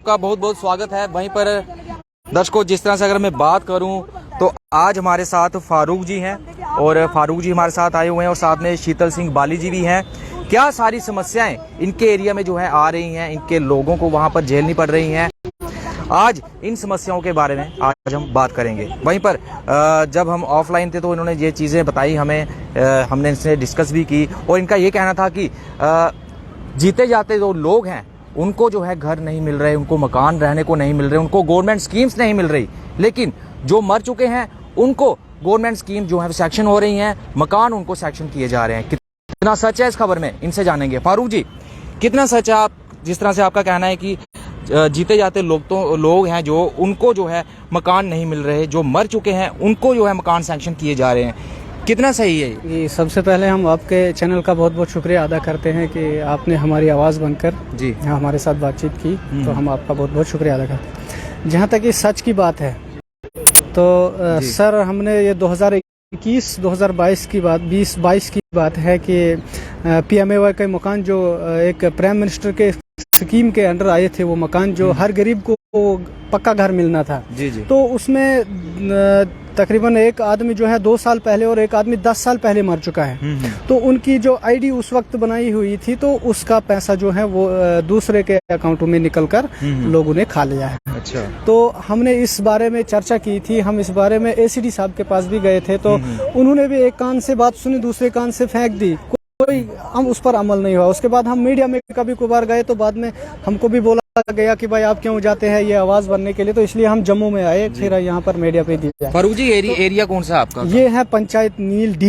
आपका बहुत बहुत स्वागत है। वहीं पर दर्शकों, जिस तरह से अगर मैं बात करूं तो आज हमारे साथ फारूक जी हैं और फारूक जी हमारे साथ आए हुए हैं और साथ में शीतल सिंह बाली जी भी हैं। क्या सारी समस्याएं इनके एरिया में जो है आ रही हैं, इनके लोगों को वहां पर झेलनी पड़ रही हैं, आज इन समस्याओं के बारे में आज हम बात करेंगे। वहीं पर जब हम ऑफलाइन थे तो इन्होंने ये चीज़ें बताई हमें, हमने इनसे डिस्कस भी की और इनका ये कहना था कि जीते जाते जो लोग हैं उनको जो है घर नहीं मिल रहे, उनको मकान रहने को नहीं मिल रहे, उनको गवर्नमेंट स्कीम्स नहीं मिल रही, लेकिन जो मर चुके हैं उनको गवर्नमेंट स्कीम जो है सेक्शन हो रही हैं, मकान उनको सेक्शन किए जा रहे हैं। कितना सच है इस खबर में, इनसे जानेंगे। फारूक जी, कितना सच है आप जिस तरह से आपका कहना है कि जीते जाते लोग हैं जो उनको जो है मकान नहीं मिल रहे, जो मर चुके हैं उनको जो है मकान सैंक्शन किए जा रहे हैं, कितना सही है ये? सबसे पहले हम आपके चैनल का बहुत बहुत शुक्रिया अदा करते हैं कि आपने हमारी आवाज़ बनकर जी हमारे साथ बातचीत की, तो हम आपका बहुत बहुत शुक्रिया अदा करते हैं। जहाँ तक इस सच की बात है तो सर, हमने ये 2021-2022 की बात 2022 की बात है कि PMAY के मकान जो एक प्राइम मिनिस्टर के स्कीम के अंडर आए थे, वो मकान जो हर गरीब को पक्का घर मिलना था जी। तो उसमें तकरीबन एक आदमी जो है 2 साल पहले और एक आदमी 10 साल पहले मर चुका है। तो उनकी जो आईडी उस वक्त बनाई हुई थी तो उसका पैसा जो है वो दूसरे के अकाउंटों में निकलकर लोगों ने खा लिया है। अच्छा। तो हमने इस बारे में चर्चा की थी, हम इस बारे में ACD साहब के पास भी गए थे, तो उन्होंने भी एक कान से बात सुनी, दूसरे कान से फेंक दी, कोई हम उस पर अमल नहीं हुआ। उसके बाद हम मीडिया में कभी कभार गए तो बाद में हमको भी बोला गया कि भाई आप क्यों जाते हैं ये आवाज बनने के लिए, तो इसलिए हम जम्मू में आए, फिर यहाँ पर मीडिया पे दिया। फारूक जी, एरिया कौन सा आपका? ये है पंचायत नील D,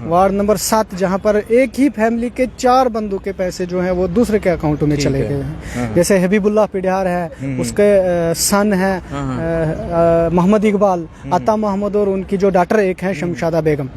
वार्ड नंबर 7, जहाँ पर एक ही फैमिली के 4 बंदों के पैसे जो हैं वो दूसरे के अकाउंटों में चले गए हैं। जैसे हबीबुल्लाह पिडिहार है, उसके सन है मोहम्मद इकबाल, अता मोहम्मद, और उनकी जो डॉटर एक है शमशादा बेगम,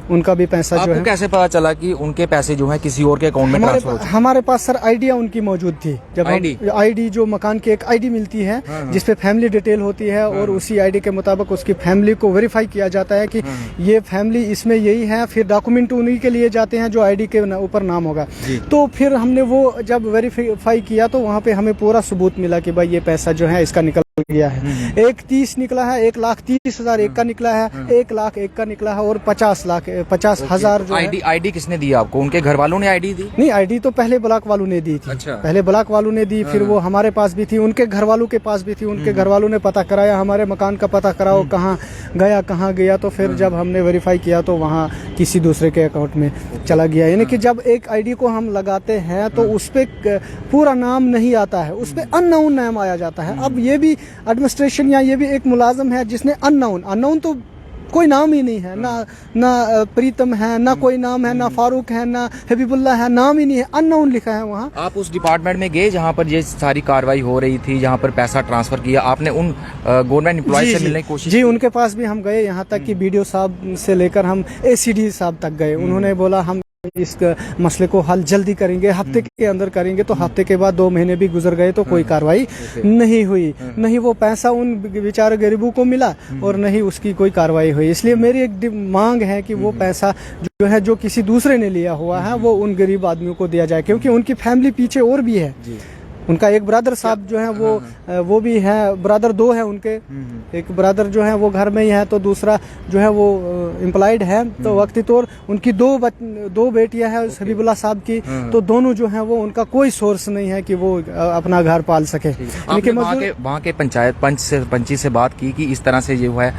उनका भी पैसा जो है। कैसे पता चला कि उनके पैसे जो है किसी और के अकाउंट में ट्रांसफर हो? हमारे पास सर आइडिया उनकी मौजूद थी। जब आईडी जो मकान की एक आईडी मिलती है जिसपे फैमिली डिटेल होती है और उसी आईडी के मुताबिक उसकी फैमिली को वेरीफाई किया जाता है कि ये फैमिली इसमें यही है, फिर डॉक्यूमेंट उन्हीं के लिए जाते हैं जो आईडी के ऊपर नाम होगा। तो फिर हमने वो जब वेरीफाई किया तो वहाँ पे हमें पूरा सबूत मिला कि भाई ये पैसा जो है इसका निकल गया है। 1,30,000 निकला है, 1,30,000 एक का निकला है, 1,00,000 एक का निकला है और 50,000 जो आईडी किसने दी आपको? उनके घर वालों ने आईडी दी? नहीं, आईडी तो पहले ब्लॉक वालों ने दी थी। अच्छा। पहले ब्लॉक वालों ने दी, फिर वो हमारे पास भी थी, उनके घर वालों के पास भी थी, उनके घर वालों ने पता कराया, हमारे मकान का पता कराओ कहाँ गया, तो फिर जब हमने वेरीफाई किया तो वहाँ किसी दूसरे के अकाउंट में चला गया। यानी कि जब एक आईडी को हम लगाते हैं तो उस पे पूरा नाम नहीं आता है, उस पे अननोन नाम आया जाता है। अब ये भी एडमिनिस्ट्रेशन या ये भी एक मुलाजिम है जिसने अननोन तो कोई नाम ही नहीं है, ना प्रीतम है, ना कोई नाम है, ना फारूक है, ना हबीबुल्लाह है, नाम ही नहीं है, अननोन लिखा है वहाँ। आप उस डिपार्टमेंट में गए जहाँ पर ये सारी कार्रवाई हो रही थी, जहाँ पर पैसा ट्रांसफर किया आपने, उन गवर्नमेंट एम्प्लॉय से मिलने की कोशिश? जी, उनके पास भी हम गए, यहाँ तक कि BDO साहब से लेकर हम ACD साहब तक गए। उन्होंने बोला हम इस मसले को हल जल्दी करेंगे, हफ्ते के अंदर करेंगे, तो हफ्ते के बाद 2 महीने भी गुजर गए तो कोई कार्रवाई नहीं हुई, नहीं वो पैसा उन बेचारे गरीबों को मिला और नहीं उसकी कोई कार्रवाई हुई। इसलिए मेरी एक मांग है कि वो पैसा जो है जो किसी दूसरे ने लिया हुआ है वो उन गरीब आदमियों को दिया जाए, क्योंकि उनकी फैमिली पीछे और भी है। उनका एक ब्रदर साहब जो है वो भी है, ब्रदर 2 है उनके, एक ब्रदर जो है वो घर में ही है, तो दूसरा जो है वो एम्प्लॉयड है। तो वक्ती तौर उनकी 2 बेटियां हैं हबीबुल्लाह साहब की, तो दोनों जो है वो उनका कोई सोर्स नहीं है कि वो अपना घर पाल सके। वहाँ के पंची से बात की कि इस तरह से जो है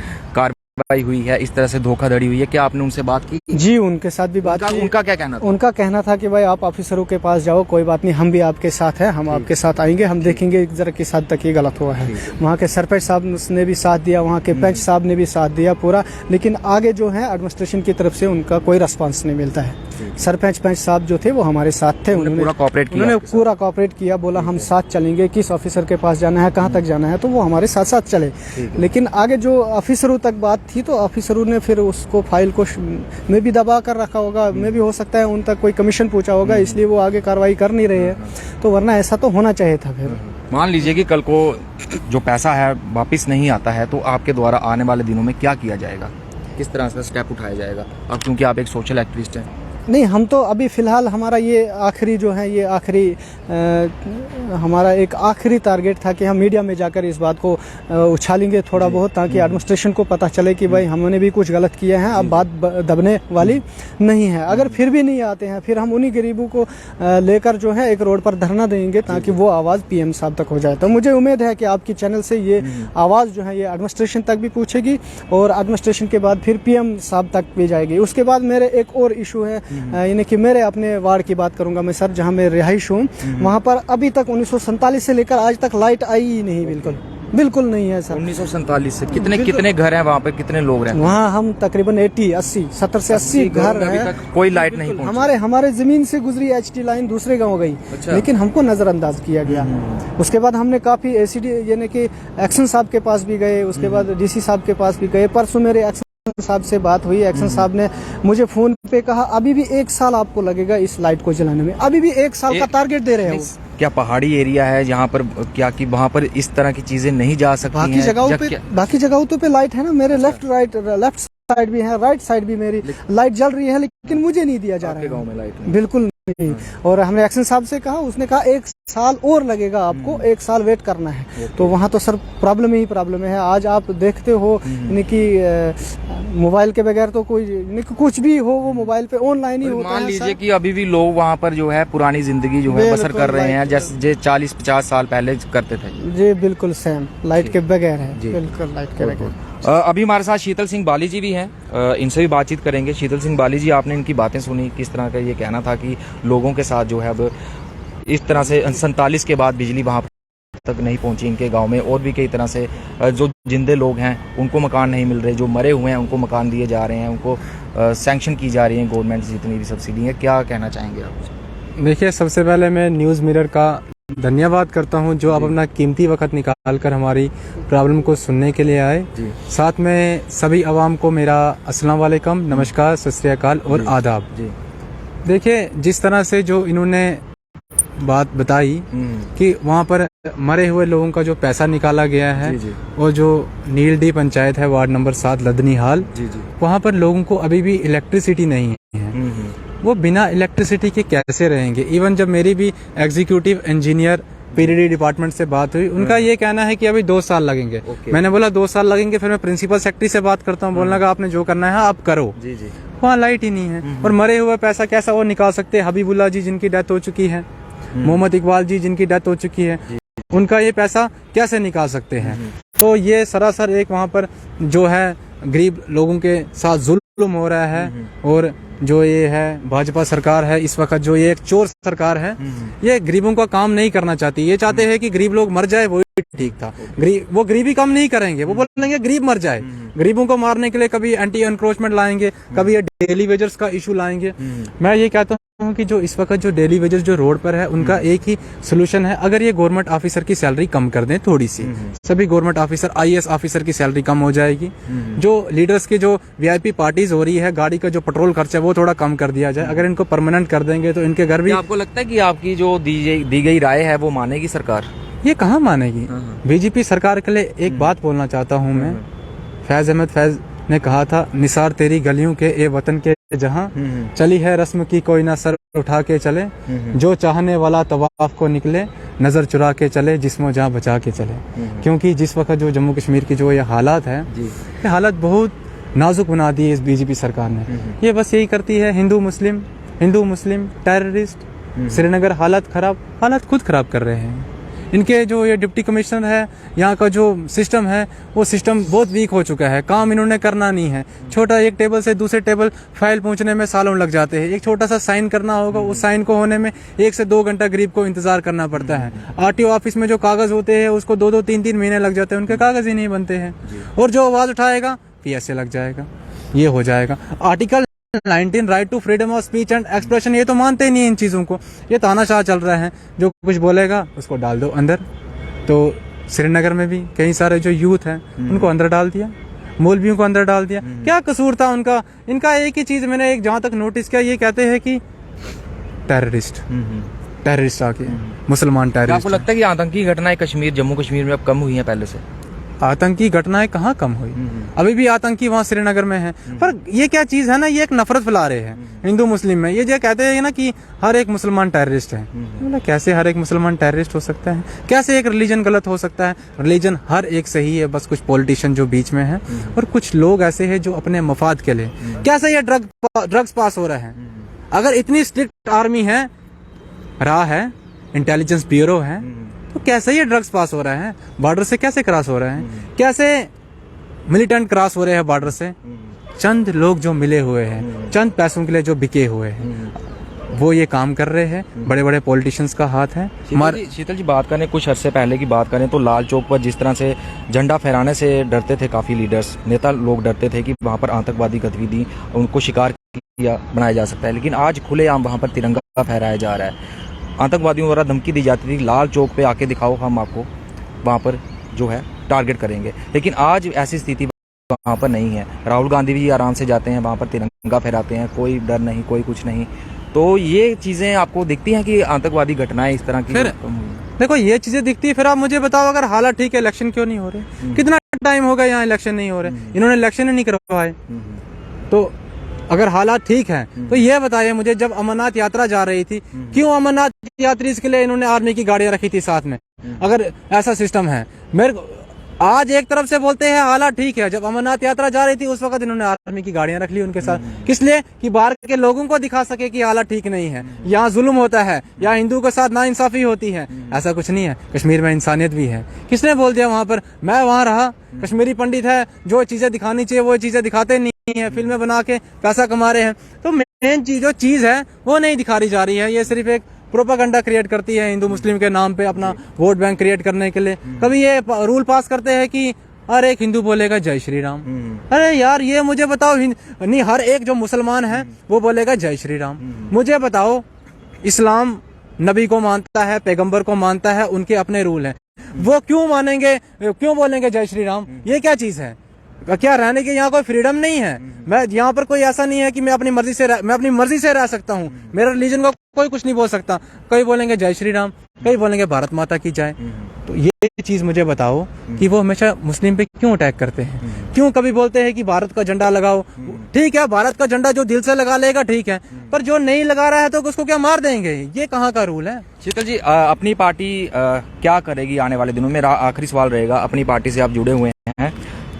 हुई है, इस तरह से धोखाधड़ी हुई है, क्या आपने उनसे बात की? जी, उनके साथ भी बात की। उनका क्या कहना था? उनका कहना था कि भाई आप ऑफिसरों के पास जाओ, कोई बात नहीं, हम भी आपके साथ हैं, हम आपके साथ आएंगे, हम देखेंगे जरा किस हद तक ये गलत हुआ है। वहाँ के सरपंच साहब ने भी साथ दिया, वहाँ के पंच साहब ने भी साथ दिया पूरा, लेकिन आगे जो है एडमिनिस्ट्रेशन की तरफ से उनका कोई रिस्पॉन्स नहीं मिलता है। सरपंच पंच साहब जो थे वो हमारे साथ थे, उन्होंने पूरा कॉपरेट किया, बोला हम साथ चलेंगे, किस ऑफिसर के पास जाना है, कहाँ तक जाना है, तो वो हमारे साथ साथ चले। लेकिन आगे जो ऑफिसरों तक बात थी तो ऑफिसरों ने फिर उसको फाइल को में भी दबा कर रखा होगा, में भी हो सकता है उन तक कोई कमीशन पूछा होगा, इसलिए वो आगे कार्रवाई कर नहीं रहे हैं। तो वरना ऐसा तो होना चाहिए था। फिर मान लीजिए कि कल को जो पैसा है वापस नहीं आता है, तो आपके द्वारा आने वाले दिनों में क्या किया जाएगा, किस तरह से स्टेप उठाया जाएगा? अब क्योंकि आप एक सोशल एक्टिविस्ट हैं। नहीं, हम तो अभी फ़िलहाल हमारा ये आखिरी जो है, ये आखिरी हमारा एक आखिरी टारगेट था कि हम मीडिया में जाकर इस बात को उछालेंगे थोड़ा बहुत, ताकि एडमिनिस्ट्रेशन को पता चले कि भाई हमने भी कुछ गलत किया है, अब बात दबने वाली नहीं है। अगर फिर भी नहीं आते हैं, फिर हम उन्हीं गरीबों को लेकर जो है एक रोड पर धरना देंगे, ताकि वो आवाज़ पीएम साहब तक हो जाए। तो मुझे उम्मीद है कि आपकी चैनल से ये आवाज़ जो है ये एडमिनिस्ट्रेशन तक भी पहुँचेगी, और एडमिनिस्ट्रेशन के बाद फिर पीएम साहब तक भी जाएगी। उसके बाद मेरे एक और इशू है, यानी कि मेरे अपने वार्ड की बात करूंगा मैं सर, जहां मैं रिहाइश हूँ, वहां पर अभी तक 1947 से लेकर आज तक लाइट आई ही नहीं, बिल्कुल नहीं है सर। 1947 से कितने घर हैं वहाँ पे, कितने लोग रहते हैं? वहाँ हम तकरीबन 70 से 80 घर हैं, कोई लाइट नहीं पहुंची। हमारे जमीन से गुजरी HT लाइन दूसरे गांव गई। अच्छा। लेकिन हमको नजरअंदाज किया गया। उसके बाद हमने काफी ACD यानी कि एक्शन साहब के पास भी गए, उसके बाद DC साहब के पास भी गए। परसों मेरे एक्शन साहब से बात हुई, एक्शन साहब ने मुझे फोन पे कहा अभी भी 1 साल आपको लगेगा इस लाइट को जलाने में, अभी भी 1 साल का टारगेट दे रहे हैं। क्या पहाड़ी एरिया है जहाँ पर क्या कि वहाँ पर इस तरह की चीजें नहीं जा सकती बाकी जगहों पे लाइट है ना, मेरे लेफ्ट साइड भी है, राइट साइड भी मेरी लाइट जल रही है, लेकिन मुझे नहीं दिया जा रहा है। गाँव में लाइट बिल्कुल नहीं। और हमने एक्शन साहब से कहा, उसने कहा 1 साल और लगेगा आपको, 1 साल वेट करना है। तो वहाँ तो सर प्रॉब्लम ही प्रॉब्लम है। आज आप देखते हो कि मोबाइल के बगैर तो कोई कुछ भी हो वो मोबाइल पे ऑनलाइन ही होता है। मान लीजिए कि अभी भी लोग वहाँ पर जो है पुरानी जिंदगी जो है बसर कर रहे हैं, जैसे 40-50 साल पहले करते थे। जी बिल्कुल सेम, लाइट के बगैर है, बिल्कुल लाइट के बगैर। अभी हमारे साथ शीतल सिंह बाली जी भी हैं, इनसे भी बातचीत करेंगे। शीतल सिंह बाली जी, आपने इनकी बातें सुनी, किस तरह का ये कहना था कि लोगों के साथ जो है अब इस तरह से 47 के बाद बिजली वहाँ तक नहीं पहुंची इनके गांव में, और भी कई तरह से जो जिंदे लोग हैं उनको मकान नहीं मिल रहे, जो मरे हुए हैं उनको मकान दिए जा रहे हैं, उनको सैंक्शन की जा रही है गवर्नमेंट से जितनी भी सब्सिडी है। क्या कहना चाहेंगे आप? देखिए, सबसे पहले मैं न्यूज़ मिरर का धन्यवाद करता हूं, जो आप अपना कीमती वक्त निकाल कर हमारी प्रॉब्लम को सुनने के लिए आए। साथ में सभी आवाम को मेरा अस्सलाम वालेकुम, नमस्कार, सत श्री अकाल और आदाब। देखिए, जिस तरह से जो इन्होंने बात बताई कि वहाँ पर मरे हुए लोगों का जो पैसा निकाला गया है, और जो नीलडी पंचायत है, वार्ड नंबर 7 लदनी हाल, वहाँ पर लोगों को अभी भी इलेक्ट्रिसिटी नहीं है। वो बिना इलेक्ट्रिसिटी के कैसे रहेंगे? इवन जब मेरी भी एग्जीक्यूटिव इंजीनियर PDD डिपार्टमेंट से बात हुई, उनका ये कहना है कि अभी 2 साल लगेंगे। मैंने बोला 2 साल लगेंगे, फिर मैं प्रिंसिपल सेक्रेटरी से बात करता हूँ, बोलने लगा आपने जो करना है आप करो। वहाँ लाइट ही नहीं है, और मरे हुए पैसा कैसा वो निकाल सकते हैं? हबीबुल्ला जी जिनकी डेथ हो चुकी है, मोहम्मद इकबाल जी जिनकी डेथ हो चुकी है, उनका ये पैसा कैसे निकाल सकते हैं? तो ये सरासर एक वहाँ पर जो है गरीब लोगों के साथ जुल्म हो रहा है। और जो ये है भाजपा सरकार है इस वक्त, जो ये एक चोर सरकार है, ये गरीबों का काम नहीं करना चाहती। ये चाहते हैं कि गरीब लोग मर जाए, वो ठीक था। वो गरीबी कम नहीं करेंगे, वो बोलेंगे गरीब मर जाए। गरीबों को मारने के लिए कभी एंटी एनक्रोचमेंट लाएंगे, कभी ये डेली वेजर्स का इशू लाएंगे। मैं ये कहता हूँ कि जो इस वक्त जो डेली वेजर्स जो रोड पर है, उनका एक ही सोल्यूशन है, अगर ये गवर्नमेंट ऑफिसर की सैलरी कम कर दें थोड़ी सी, सभी गवर्नमेंट ऑफिसर, IAS ऑफिसर की सैलरी कम हो जाएगी। जो लीडर्स की जो VIP पार्टीज हो रही है, गाड़ी का जो पेट्रोल खर्चा है वो थोड़ा कम कर दिया जाए। अगर इनको परमानेंट कर देंगे तो इनके घर भी। आपको लगता है कि आपकी जो दी गई राय है वो मानेगी सरकार? ये कहाँ मानेगी? BJP सरकार के लिए एक बात बोलना चाहता हूँ मैं। फैज अहमद फैज ने कहा था, निसार तेरी गलियों के ए वतन के जहाँ, चली है रस्म की कोई ना सर उठा के चले, जो चाहने वाला तवाफ को निकले, नजर चुरा के चले, जिस्मो जहाँ बचा के चले। क्योंकि जिस वक्त जो जम्मू कश्मीर की जो ये हालात है, ये हालत बहुत नाजुक बना दी है इस BJP सरकार ने। ये बस यही करती है, हिंदू मुस्लिम टेररिस्ट, श्रीनगर हालत खुद खराब कर रहे हैं। इनके जो ये डिप्टी कमिश्नर है, यहाँ का जो सिस्टम है, वो सिस्टम बहुत वीक हो चुका है। काम इन्होंने करना नहीं है। छोटा एक टेबल से दूसरे टेबल फाइल पहुंचने में सालों लग जाते हैं। एक छोटा सा साइन करना होगा, उस साइन को होने में 1 से 2 घंटा गरीब को इंतजार करना पड़ता है। RTO ऑफिस में जो कागज होते हैं उसको 2-2, 3-3 महीने लग जाते हैं, उनके कागज ही नहीं बनते हैं। और जो आवाज उठाएगा PSA लग जाएगा, ये हो जाएगा। Article 19 right to freedom of speech and expression, ये तो मानते ही नहीं इन चीज़ों को। ये तानाशाह चल रहा है, जो कुछ बोलेगा उसको डाल दो अंदर। तो श्रीनगर में भी कई सारे जो यूथ हैं उनको अंदर डाल दिया, मौलवियों को अंदर डाल दिया। क्या कसूर था उनका? इनका एक ही चीज़ मैंने जहाँ तक नोटिस किया, ये कहते हैं कि टेररिस्ट आके मुसलमान टेररिस्ट। आपको लगता है कि आतंकी घटनाएं जम्मू कश्मीर में अब कम हुई हैं पहले से? आतंकी घटनाएं कहाँ कम हुई। अभी भी आतंकी वहाँ श्रीनगर में हैं। पर ये क्या चीज़ है ना, ये एक नफरत फैला रहे हैं हिंदू मुस्लिम में। ये जो कहते हैं ना कि हर एक मुसलमान टेररिस्ट है, मतलब कैसे हर एक मुसलमान टेररिस्ट हो सकता है? कैसे एक रिलीजन गलत हो सकता है? रिलीजन हर एक सही है, बस कुछ पॉलिटिशियन जो बीच में हैं और कुछ लोग ऐसे हैं जो अपने मफाद के लिए। कैसे ये ड्रग्स पास हो रहे हैं? अगर इतनी स्ट्रिक्ट आर्मी है, रहा है, इंटेलिजेंस ब्यूरो है, तो कैसे ये ड्रग्स पास हो रहे हैं? बॉर्डर से कैसे क्रॉस हो रहे हैं? कैसे मिलिटेंट क्रॉस हो रहे हैं बॉर्डर से? चंद लोग जो मिले हुए हैं, चंद पैसों के लिए जो बिके हुए हैं, वो ये काम कर रहे हैं। बड़े बड़े पॉलिटिशियंस का हाथ है। शीतल जी बात करें, कुछ अरसे पहले की बात करें तो लाल चौक पर जिस तरह से झंडा फहराने से डरते थे काफ़ी लीडर्स, नेता लोग डरते थे कि वहाँ पर आतंकवादी गतिविधि उनको शिकार किया बनाया जा सकता है, लेकिन आज खुलेआम वहाँ पर तिरंगा फहराया जा रहा है। आतंकवादियों द्वारा धमकी दी जाती थी, लाल चौक पे आके दिखाओ, हम आपको वहाँ पर जो है टारगेट करेंगे, लेकिन आज ऐसी स्थिति वहाँ पर नहीं है। राहुल गांधी भी आराम से जाते हैं वहाँ पर, तिरंगा फहराते हैं, कोई डर नहीं, कोई कुछ नहीं। तो ये चीज़ें आपको दिखती हैं कि आतंकवादी घटनाएं इस तरह की? फिर देखो ये चीजें दिखती है, फिर आप मुझे बताओ अगर हालात ठीक है, इलेक्शन क्यों नहीं हो रहे? कितना टाइम हो गया यहाँ इलेक्शन नहीं हो रहे? इन्होंने इलेक्शन ही नहीं करवाए। तो अगर हालात ठीक हैं तो ये बताइए मुझे, जब अमरनाथ यात्रा जा रही थी, क्यों अमरनाथ यात्री के लिए इन्होंने आर्मी की गाड़ियां रखी थी साथ में? अगर ऐसा सिस्टम है, मेरे को आज एक तरफ से बोलते हैं हालात ठीक है, जब अमरनाथ यात्रा जा रही थी उस वक्त इन्होंने आर्मी की गाड़ियां रख ली उनके साथ। किस लिए? कि बाहर के लोगों को दिखा सके कि हालात ठीक नहीं है, यहाँ जुल्म होता है, यहाँ हिंदू के साथ नाइंसाफी होती है। ऐसा कुछ नहीं है, कश्मीर में इंसानियत भी है। किसने बोल दिया वहां पर? मैं वहां रहा, कश्मीरी पंडित है, जो चीजें दिखानी चाहिए वो चीजें दिखाते नहीं है, फिल्में बना के पैसा कमा रहे हैं। तो मेन जो चीज है वो नहीं दिखाई जा रही है। ये सिर्फ एक प्रोपागंडा क्रिएट करती है हिंदू मुस्लिम के नाम पे, अपना वोट बैंक क्रिएट करने के लिए। कभी ये रूल पास करते हैं कि हर एक हिंदू बोलेगा जय श्री राम। अरे यार ये मुझे बताओ, नहीं हर एक जो मुसलमान है वो बोलेगा जय श्री राम। मुझे बताओ, इस्लाम नबी को मानता है, पैगंबर को मानता है, उनके अपने रूल हैं, वो क्यों मानेंगे, क्यों बोलेंगे जय श्री राम? ये क्या चीज है? क्या रहने की यहाँ कोई फ्रीडम नहीं है? मैं यहाँ पर कोई ऐसा नहीं है कि मैं अपनी मर्जी से रह सकता हूँ, मेरा रिलीजन को कोई कुछ नहीं बोल सकता। कई बोलेंगे जय श्री राम, कई बोलेंगे भारत माता की जय। तो ये चीज मुझे बताओ कि वो हमेशा मुस्लिम पे क्यों अटैक करते हैं? क्यों कभी बोलते हैं कि भारत का झंडा लगाओ? ठीक है, भारत का झंडा जो दिल से लगा लेगा ठीक है, पर जो नहीं लगा रहा है तो उसको क्या मार देंगे? ये कहाँ का रूल है? शीतल जी, अपनी पार्टी क्या करेगी आने वाले दिनों में? आखिरी सवाल रहेगा, अपनी पार्टी से आप जुड़े हुए हैं,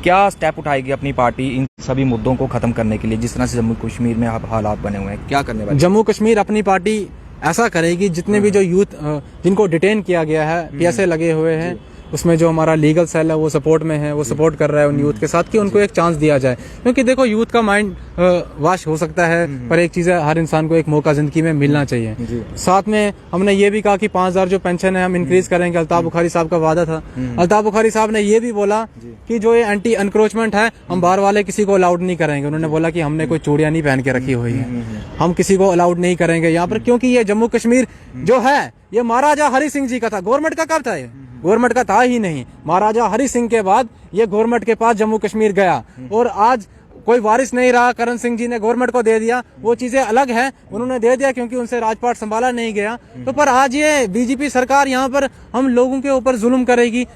क्या स्टेप उठाएगी अपनी पार्टी इन सभी मुद्दों को खत्म करने के लिए, जिस तरह से जम्मू कश्मीर में हालात बने हुए हैं? क्या करने वाले? जम्मू कश्मीर अपनी पार्टी ऐसा करेगी, जितने भी जो यूथ जिनको डिटेन किया गया है, पीएसए लगे हुए हैं, उसमें जो हमारा लीगल सेल है वो सपोर्ट में है, वो सपोर्ट कर रहा है उन यूथ के साथ कि उनको एक चांस दिया जाए। क्योंकि देखो यूथ का माइंड वाश हो सकता है, पर एक चीज है, हर इंसान को एक मौका जिंदगी में मिलना चाहिए। साथ में हमने ये भी कहा कि 5,000 जो पेंशन है हम इंक्रीज करेंगे। अल्ताफ बुखारी साहब का वादा था। अल्ताफ बुखारी साहब ने ये भी बोला कि जो ये एंटी एनक्रोचमेंट है, हम बाहर वाले किसी को अलाउड नहीं करेंगे। उन्होंने बोला कि हमने कोई चूड़ियां नहीं पहन के रखी हुई है, हम किसी को अलाउड नहीं करेंगे यहाँ पर, क्योंकि ये जम्मू कश्मीर जो है ये महाराजा हरि सिंह जी का था। गवर्नमेंट का कब था? ये गवर्नमेंट का था ही नहीं। महाराजा हरि सिंह के बाद ये गवर्नमेंट के पास जम्मू कश्मीर गया, और आज कोई वारिस नहीं रहा। करण सिंह जी ने गवर्नमेंट को दे दिया, वो चीजें अलग है, उन्होंने दे दिया क्योंकि उनसे राजपाट संभाला नहीं गया। तो पर आज ये बीजेपी सरकार यहाँ पर हम लोगों के ऊपर जुल्म करेगी,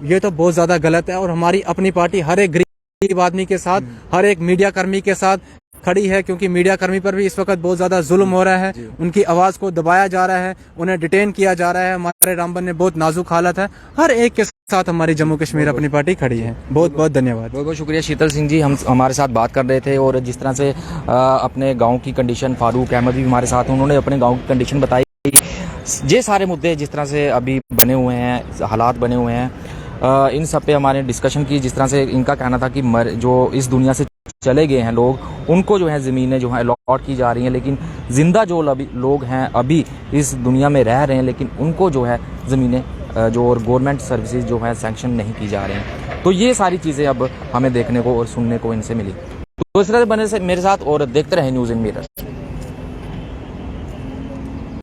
ये तो बहुत ज्यादा गलत है। और हमारी अपनी पार्टी हर एक गरीब आदमी के साथ, हर एक मीडिया कर्मी के साथ खड़ी है, क्योंकि मीडिया कर्मी पर भी इस वक्त बहुत ज्यादा जुल्म हो रहा है, उनकी आवाज को दबाया जा रहा है, उन्हें डिटेन किया जा रहा है। हमारे रामबन में बहुत नाजुक हालत है, हर एक के साथ हमारी जम्मू कश्मीर अपनी पार्टी खड़ी है। बहुत बहुत धन्यवाद। बहुत बहुत शुक्रिया शीतल सिंह जी, हम हमारे साथ बात कर रहे थे, और जिस तरह से अपने गाँव की कंडीशन, फारूक अहमद भी हमारे साथ, उन्होंने अपने गाँव की कंडीशन बताई। ये सारे मुद्दे जिस तरह से अभी बने हुए हैं, हालात बने हुए हैं, इन सब पे हमारे डिस्कशन की। जिस तरह से इनका कहना था कि जो इस दुनिया से चले गए हैं लोग, उनको जो है ज़मीनें जो है अलॉट की जा रही हैं, लेकिन ज़िंदा जो लोग हैं अभी इस दुनिया में रह रहे हैं, लेकिन उनको जो है ज़मीनें जो और गवर्नमेंट सर्विसेज जो है सैंक्शन नहीं की जा रही हैं। तो ये सारी चीज़ें अब हमें देखने को और सुनने को इनसे मिली। तो इस तरह से बने से मेरे साथ और देखते रहे न्यूज़ इन मिरर।